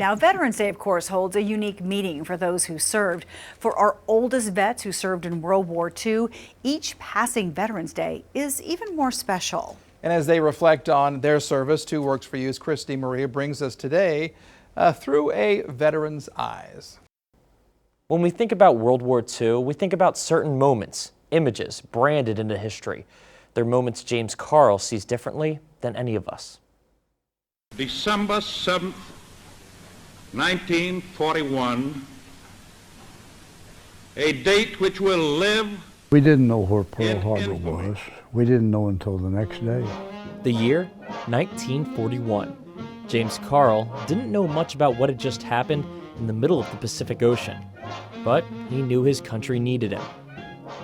Now, Veterans Day, of course, holds a unique meaning for those who served. For our oldest vets who served in World War II, each passing Veterans Day is even more special. And as they reflect on their service, Two Works for You's Chris DeMaria brings us today through a veteran's eyes. When we think about World War II, we think about certain moments, images branded into history. They're moments James Carl sees differently than any of us. December 7th, 1941, a date which will live. We didn't know where Pearl Harbor was. We didn't know until the next day. The year, 1941. James Carl didn't know much about what had just happened in the middle of the Pacific Ocean, but he knew his country needed him.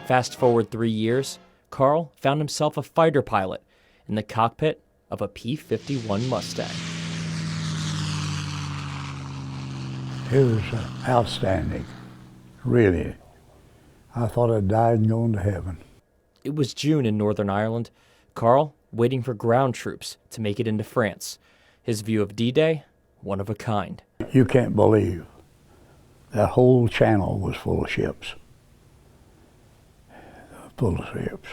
Fast forward 3 years, Carl found himself a fighter pilot in the cockpit of a P-51 Mustang. It was outstanding, really. I thought I'd died and gone to heaven. It was June in Northern Ireland. Carl waiting for ground troops to make it into France. His view of D-Day, one of a kind. You can't believe that whole channel was full of ships. Full of ships.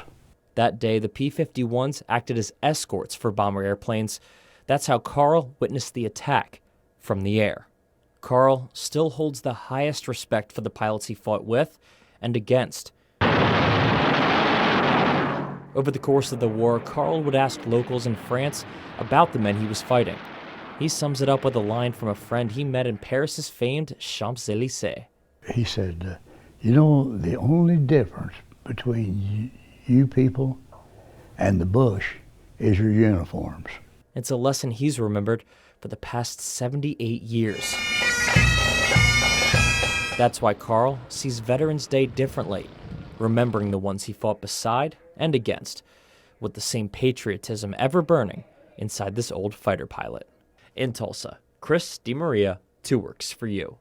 That day, the P-51s acted as escorts for bomber airplanes. That's how Carl witnessed the attack from the air. Carl still holds the highest respect for the pilots he fought with and against. Over the course of the war, Carl would ask locals in France about the men he was fighting. He sums it up with a line from a friend he met in Paris's famed Champs-Élysées. He said, you know, the only difference between you people and the Bush is your uniforms. It's a lesson he's remembered for the past 78 years. That's why Carl sees Veterans Day differently, remembering the ones he fought beside and against, with the same patriotism ever burning inside this old fighter pilot. In Tulsa, Chris DeMaria, Two Works for You.